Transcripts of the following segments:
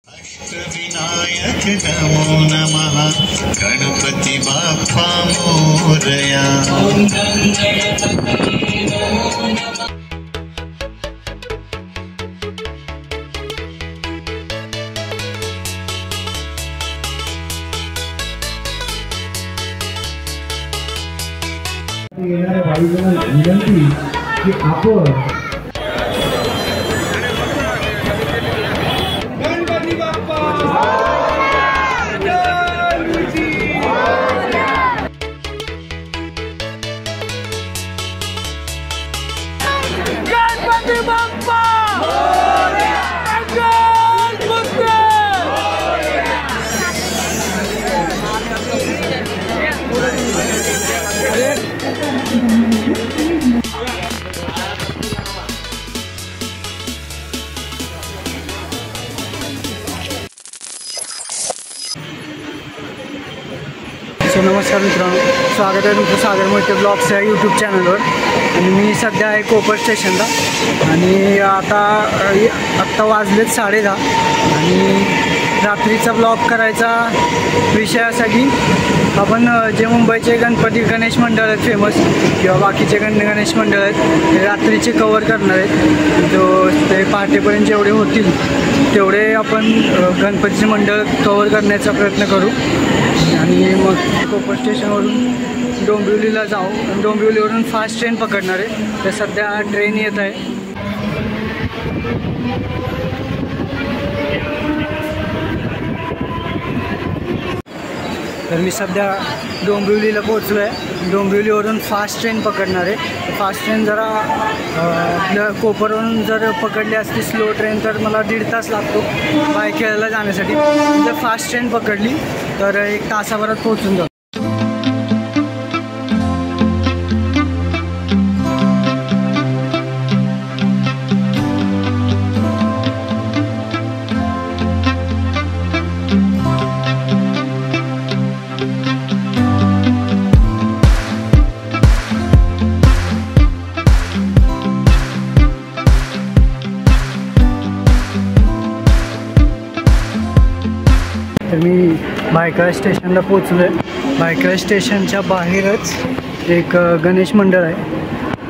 अष्टविनायक नमो नमः गणपति बाप्पा मोरया। येणाऱ्या भाविकांना विनंती की आपण गणपती बाप्पा गणपती बाप्पा नमस्कार मित्रांनो, स्वागत आहे तुमचं सागर मोहिते ब्लॉग्स या यूट्यूब चॅनलवर. आणि मी सध्या आहे कोपर स्टेशनला आणि आत्ता वाजलेत 10:30 आणि रात्रीचा ब्लॉग करायचा विषयासाठी आपण जे मुंबईचे गणेश मंडळ आहेत फेमस किंवा बाकीचे गणेश मंडळ आहेत ते रात्रीचे कवर करणार आहेत. ते पहाटेपर्यंत जेवढे होतील तेवढे आपण गणपतीचे मंडळ कवर करण्याचा प्रयत्न करू. आणि मग कोपर स्टेशनवरून डोंबिवलीला जाऊ. डोंबिवलीवरून फास्ट ट्रेन पकडणार आहे. तर सध्या ट्रेन येत आहे. तर मी सध्या डोंबिवलीला पोहोचलो आहे. डोंबिवलीवरून फास्ट ट्रेन पकडणार आहे. फास्ट ट्रेन जरा आपल्या कोपरवरून जर पकडली असती स्लो ट्रेन तर मला 1.5 तास लागतो बायखेळाला जाण्यासाठी. जर फास्ट ट्रेन पकडली तर 1 तासाभरात पोहोचून जातो. तर मी भायखळा स्टेशनला पोचलो आहे. भायखळा स्टेशनच्या बाहेरच एक गणेश मंडळ आहे.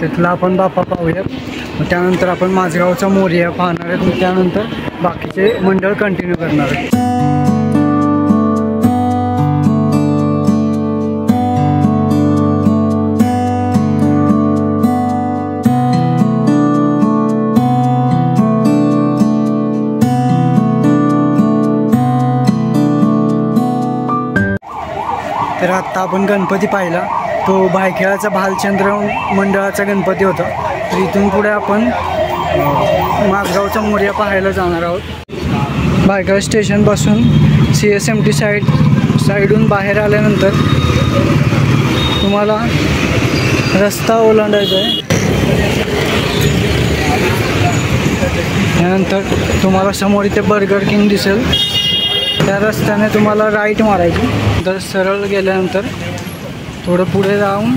तिथला आपण बाप्पा पाहूयात. मग त्यानंतर आपण माझगावचा मोरया पाहणार आहेत. मग त्यानंतर बाकीचे मंडळ कंटिन्यू करणार आहेत. तर आत्ता आपण गणपती पाहिला. तो भायखेळाचा भालचंद्र मंडळाचा गणपती होता. तर इथून पुढे आपण माझगावचा मोरया पाहायला जाणार आहोत. भायखेळा स्टेशनपासून CSMT साईडहून बाहेर आल्यानंतर तुम्हाला रस्ता ओलांडायचा आहे. त्यानंतर तुम्हाला समोर इथे बर्गर किंग दिसेल. त्या रस्त्याने तुम्हाला राईट मारायची. तर सरळ गेल्यानंतर थोडं पुढे जाऊन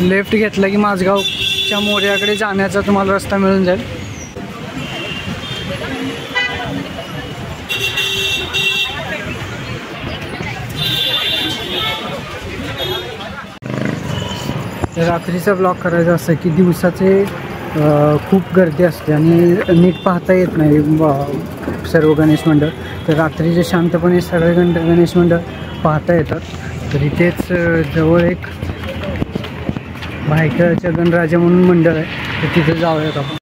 लेफ्ट घेतलं की माझगावच्या मोरयाकडे जाण्याचा तुम्हाला रस्ता मिळून जाईल. रात्रीचा ब्लॉग करायचा असं की दिवसाचे खूप गर्दी असते आणि नीट पाहता येत नाही सर्व गणेश मंडळ. तर रात्रीचे शांतपणे सगळे गणेश मंडळ पाहता येतात. तर इथेच जवळ एक भायखळाच्या गणराजा म्हणून मंडळ आहे. तर तिथे जाऊयात आपण.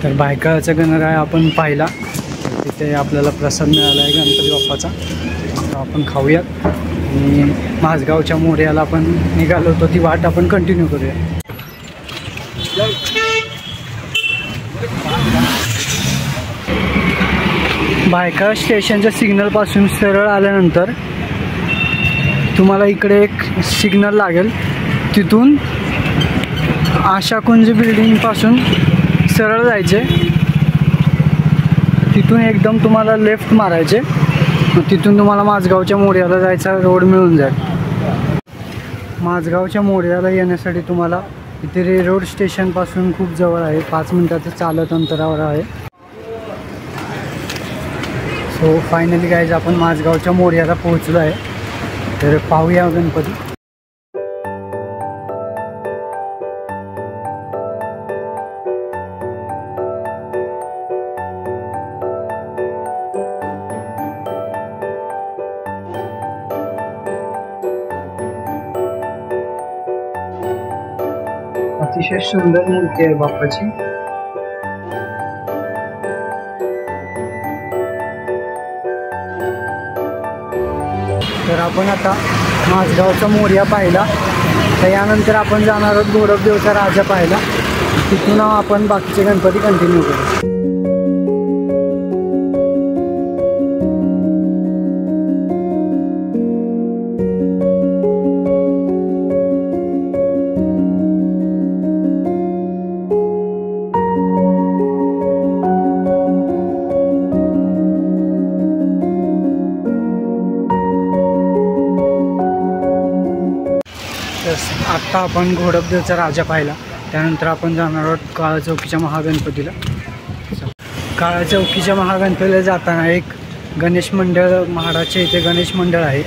तर भायखळाचा गणराया आपण पाहिला. तिथे आपल्याला प्रसाद मिळाला आहे गणपती बाप्पाचा. तर आपण खाऊयात आणि माझगावच्या मोरयाला आपण निघालो होतो ती वाट आपण कंटिन्यू करूया. भायखळा स्टेशनच्या सिग्नलपासून सरळ आल्यानंतर तुम्हाला इकडे एक सिग्नल लागेल. तिथून आशाकुंज बिल्डिंगपासून सरळ जायचे. तिथून एकदम तुम्हाला लेफ्ट मारायचे. तिथून तुम्हाला माझगावच्या मोरयाला जायचा रोड मिळून जाईल. माझगावच्या मोरयाला येण्यासाठी तुम्हाला इथे रेल्वे स्टेशनपासून खूप जवळ आहे, 5 मिनिटाचं चालत अंतरावर आहे. सो फायनली गाईज आपण माझगावच्या मोरयाला पोहोचलो आहे. तर पाहूया गणपती. अतिशय सुंदर मूर्ती आहे बाप्पाची. तर आपण आता माझगावचा मोरया पाहिला, तर यानंतर आपण जाणार आहोत गोरखदेवचा राजा पाहिला. तिथून आपण बाकीचे गणपती कंटिन्यू करू. आत्ता आपण गोरखदेवचा राजा पाहिला, त्यानंतर आपण जाणार आहोत काळा चौकीच्या महागणपतीला. काळा चौकीच्या महागणपतीला जाताना एक गणेश मंडळ, महाराजच्या इथे गणेश मंडळ आहे,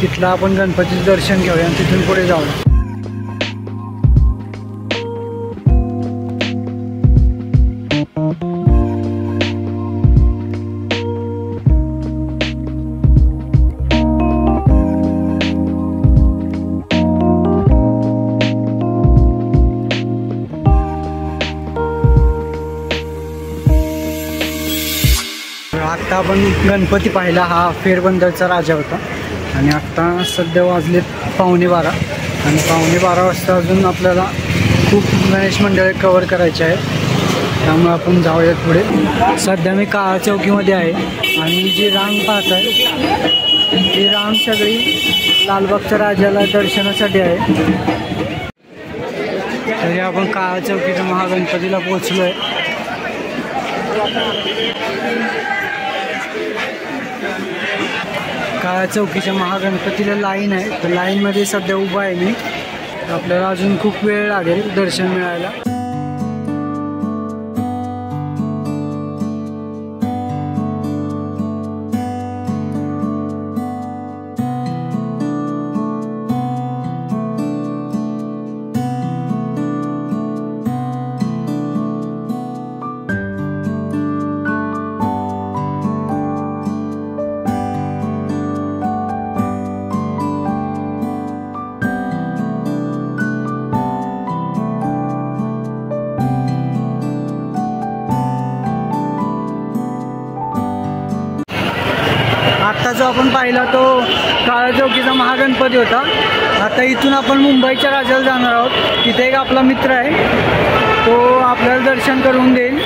तिथलं आपण गणपतीचं दर्शन घेऊया आणि तिथून पुढे जाऊया. आत्ता आपण गणपती पाहिला, हा फेरबंदरचा राजा होता. आणि आत्ता सध्या वाजलेत 11:15 आणि 11:15 वाजता अजून आपल्याला खूप गणेश मंडळ कवर करायचे आहे, त्यामुळे आपण जाऊयात पुढे. सध्या मी काळा चौकीमध्ये आहे आणि जी रांग पाहत आहे ही रांग सगळी लालबागच्या राजाला दर्शनासाठी आहे. तरी आपण काळा चौकीच्या महागणपतीला पोहोचलो आहे. काळा चौकीच्या महागणपतीला लाईन आहे, तर लाईनमध्ये सध्या उभा आहे मी. आपल्याला अजून खूप वेळ लागेल दर्शन मिळायला. आत्ता जो आपण पाहिला तो काळा चौकीचा महागणपती होता. आता इथून आपण मुंबईच्या राजाला जाणार आहोत. तिथे एक आपला मित्र आहे, तो आपल्याला दर्शन करून देईल.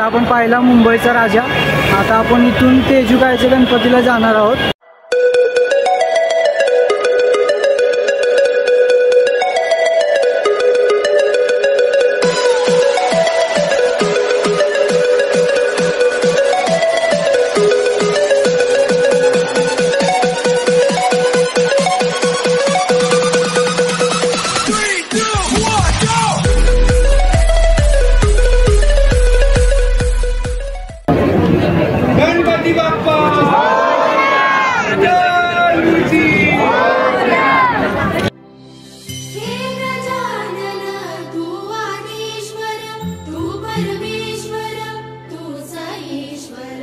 आपण पाहिला मुंबईचा राजा. आता आपण इथून तेजुगाळच्या गणपतीला जाणार आहोत. गणपती बाप्पा हे गजानन तू आदिश्वर तू परमेश्वर तू ईश्वर.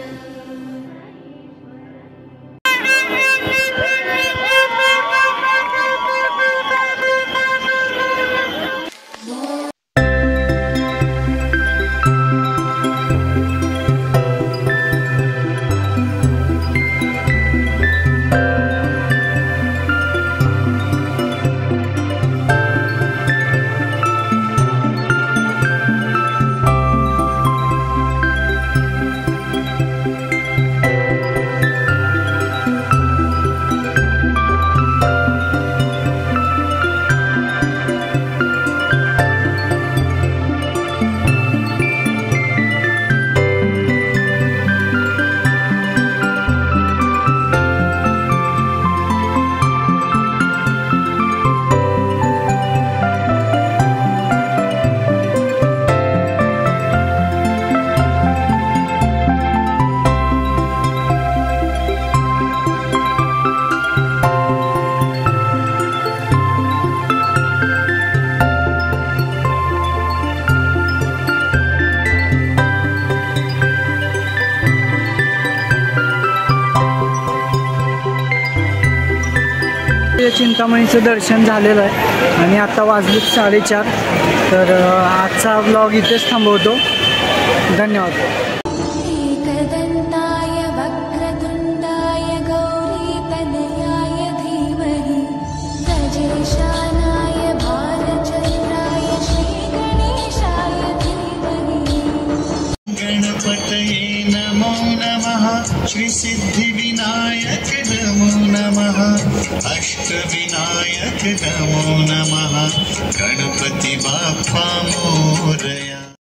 चिंतामणीचं दर्शन झालेलं आहे आणि आता वाजले 4:30. तर आजचा व्लॉग इथेच थांबवतो. धन्यवाद. एकदन्ताय वक्रतुण्डाय गौरीतनयाय धीमहि गजेशानाय भालचन्द्राय श्रीगणेशाय धीमहि. गणपतये नमो नमः. श्रीसिद्धिविनायक नमो नमः. अष्टविनायक नमो नमः. गणपती बाप्पा मोरया.